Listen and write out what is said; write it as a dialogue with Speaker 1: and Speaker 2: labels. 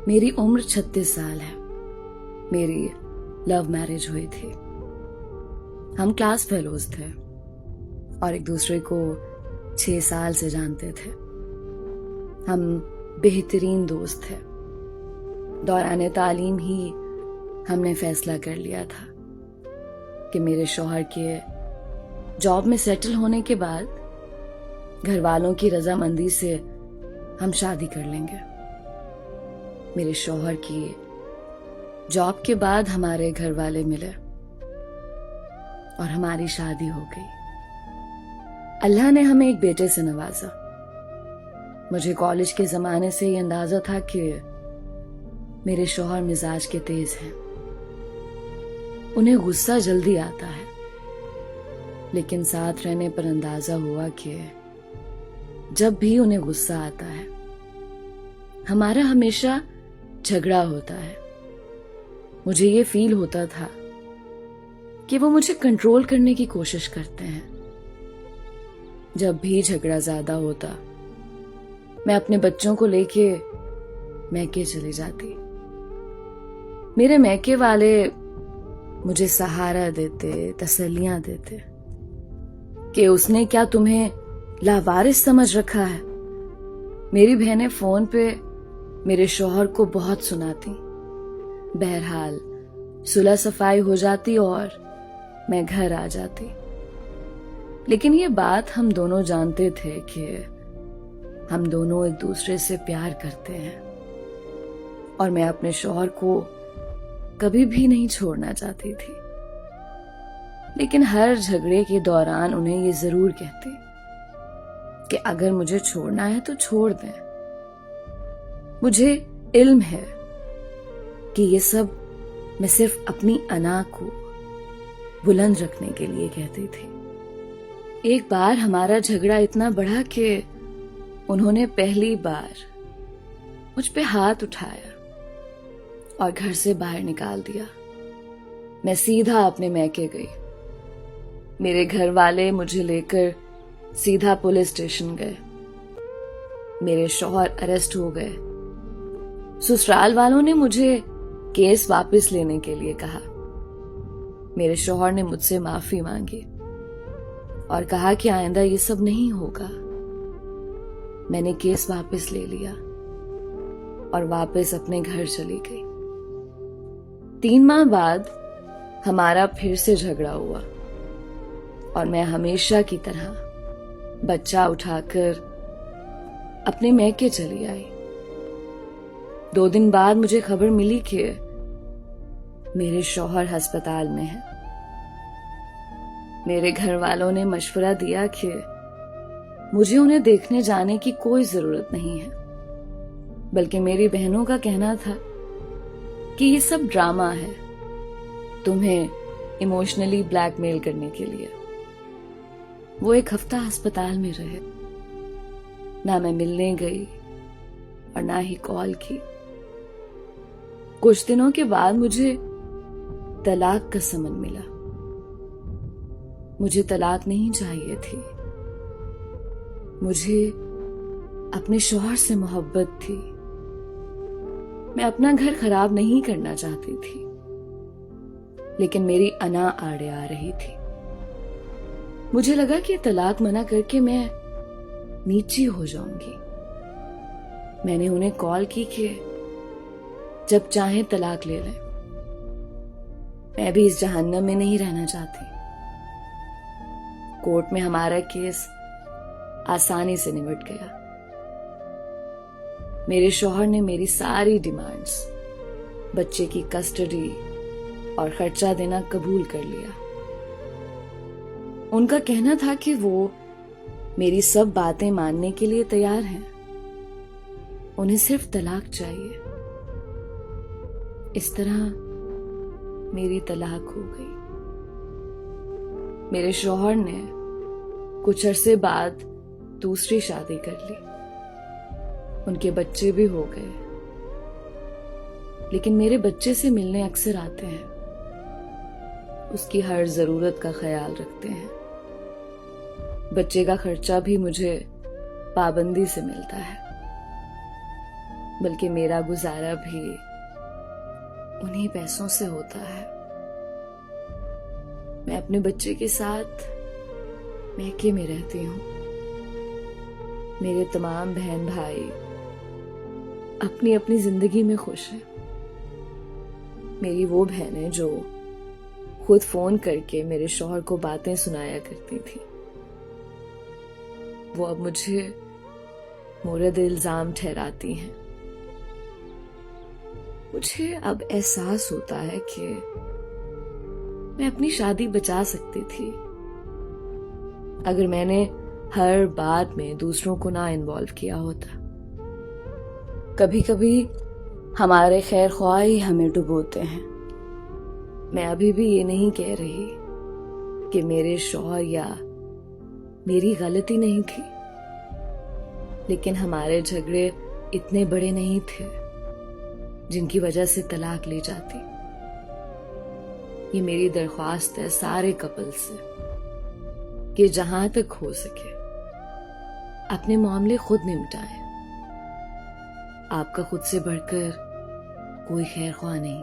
Speaker 1: मेरी उम्र 36 साल है। मेरी लव मैरिज हुई थी। हम क्लास फेलोज थे और एक दूसरे को 6 साल से जानते थे। हम बेहतरीन दोस्त थे। दौरान तालीम ही हमने फैसला कर लिया था कि मेरे शौहर के जॉब में सेटल होने के बाद घर वालों की रजामंदी से हम शादी कर लेंगे। मेरे शौहर की जॉब के बाद हमारे घर वाले मिले और हमारी शादी हो गई। अल्लाह ने हमें एक बेटे से नवाजा। मुझे कॉलेज के जमाने से ये अंदाजा था कि मेरे शौहर मिजाज के तेज हैं। उन्हें गुस्सा जल्दी आता है, लेकिन साथ रहने पर अंदाजा हुआ कि जब भी उन्हें गुस्सा आता है हमारा हमेशा झगड़ा होता है। मुझे ये फील होता था कि वो मुझे कंट्रोल करने की कोशिश करते हैं। जब भी झगड़ा ज्यादा होता मैं अपने बच्चों को लेके मैके चली जाती। मेरे मैके वाले मुझे सहारा देते, तसल्लियां देते कि उसने क्या तुम्हें लावारिस समझ रखा है। मेरी बहनें फोन पे मेरे शौहर को बहुत सुनाती। बहरहाल सुलह सफाई हो जाती और मैं घर आ जाती। लेकिन ये बात हम दोनों जानते थे कि हम दोनों एक दूसरे से प्यार करते हैं और मैं अपने शौहर को कभी भी नहीं छोड़ना चाहती थी। लेकिन हर झगड़े के दौरान उन्हें ये जरूर कहती कि अगर मुझे छोड़ना है तो छोड़ दें। मुझे इल्म है कि ये सब मैं सिर्फ अपनी अना को बुलंद रखने के लिए कहती थी। एक बार हमारा झगड़ा इतना बढ़ा कि उन्होंने पहली बार मुझ पे हाथ उठाया और घर से बाहर निकाल दिया। मैं सीधा अपने मैके गई। मेरे घर वाले मुझे लेकर सीधा पुलिस स्टेशन गए। मेरे शौहर अरेस्ट हो गए। ससुराल वालों ने मुझे केस वापस लेने के लिए कहा। मेरे शौहर ने मुझसे माफी मांगी और कहा कि आइंदा ये सब नहीं होगा। मैंने केस वापस ले लिया और वापस अपने घर चली गई। 3 माह बाद हमारा फिर से झगड़ा हुआ और मैं हमेशा की तरह बच्चा उठाकर अपने मैके चली आई। 2 दिन बाद मुझे खबर मिली कि मेरे शौहर अस्पताल में हैं। मेरे घर वालों ने मशवरा दिया कि मुझे उन्हें देखने जाने की कोई जरूरत नहीं है, बल्कि मेरी बहनों का कहना था कि ये सब ड्रामा है, तुम्हें इमोशनली ब्लैकमेल करने के लिए। वो 1 हफ्ता अस्पताल में रहे। ना मैं मिलने गई और ना ही कॉल की। कुछ दिनों के बाद मुझे तलाक का समन मिला। मुझे तलाक नहीं चाहिए थी। मुझे अपने शौहर से मोहब्बत थी। मैं अपना घर खराब नहीं करना चाहती थी, लेकिन मेरी अना आड़े आ रही थी। मुझे लगा कि तलाक मना करके मैं नीची हो जाऊंगी। मैंने उन्हें कॉल की कि जब चाहे तलाक ले लें। मैं भी इस जहन्नम में नहीं रहना चाहती। कोर्ट में हमारा केस आसानी से निपट गया। मेरे शौहर ने मेरी सारी डिमांड्स, बच्चे की कस्टडी और खर्चा देना कबूल कर लिया। उनका कहना था कि वो मेरी सब बातें मानने के लिए तैयार हैं। उन्हें सिर्फ तलाक चाहिए। इस तरह मेरी तलाक हो गई। मेरे शौहर ने कुछ अरसे बाद दूसरी शादी कर ली। उनके बच्चे भी हो गए, लेकिन मेरे बच्चे से मिलने अक्सर आते हैं। उसकी हर जरूरत का ख्याल रखते हैं। बच्चे का खर्चा भी मुझे पाबंदी से मिलता है। बल्कि मेरा गुजारा भी उन्हीं पैसों से होता है। मैं अपने बच्चे के साथ मैके में रहती हूँ। मेरे तमाम बहन भाई अपनी अपनी जिंदगी में खुश हैं। मेरी वो बहनें जो खुद फोन करके मेरे शौहर को बातें सुनाया करती थी, वो अब मुझे मोरद इल्जाम ठहराती हैं। मुझे अब एहसास होता है कि मैं अपनी शादी बचा सकती थी अगर मैंने हर बात में दूसरों को ना इन्वॉल्व किया होता। कभी कभी हमारे खैर ख्वाह ही हमें डुबोते हैं। मैं अभी भी ये नहीं कह रही कि मेरे शौहर या मेरी गलती नहीं थी, लेकिन हमारे झगड़े इतने बड़े नहीं थे जिनकी वजह से तलाक ली जाती। ये मेरी दरख्वास्त है सारे कपल से कि जहां तक हो सके अपने मामले खुद निपटाएं। आपका खुद से बढ़कर कोई खैर ख्वाह नहीं।